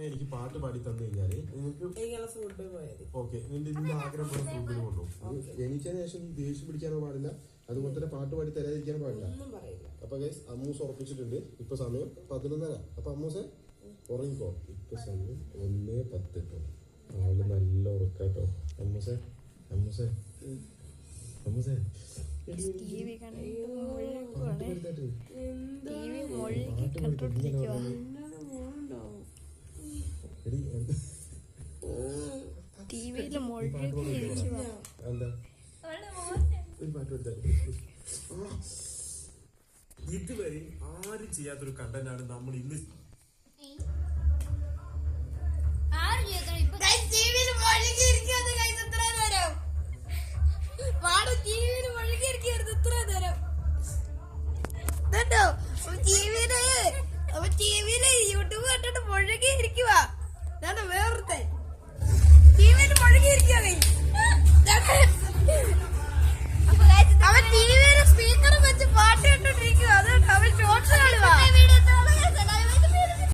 എനിക്ക് പാട്ട് പാടി തന്നു കഴിഞ്ഞാല് നിങ്ങൾക്ക് ഓക്കെ നിന്റെ ആഗ്രഹം പോലെ ഫുഡിന് കൊണ്ടുപോകും. ജനിച്ചതിന് ശേഷം ദേഷ്യം പിടിക്കാനോ പാടില്ല, അതുപോലെ തന്നെ പാട്ട് പാടി തരാതിരിക്കാനോ പാടില്ല. അപ്പൊ ഗൈസ് അമ്മൂസ് ഉറപ്പിച്ചിട്ടുണ്ട്. ഇപ്പൊ സമയം 11:30. അപ്പൊ അമ്മൂസെ ഉറങ്ങിക്കോ. ഇപ്പൊ സമയം 1:10 കേട്ടോ. ആള് നല്ല ഉറക്കാട്ടോ. അമ്മൂസെ അമ്മൂസെ അമ്മൂസെ ഇതുവരെ ആരും ചെയ്യാത്തൊരു കണ്ടന്റാണ് നമ്മൾ ഇന്ന് യൂട്യൂബ് കണ്ടിട്ട് മുഴുകി ഇരിക്കും.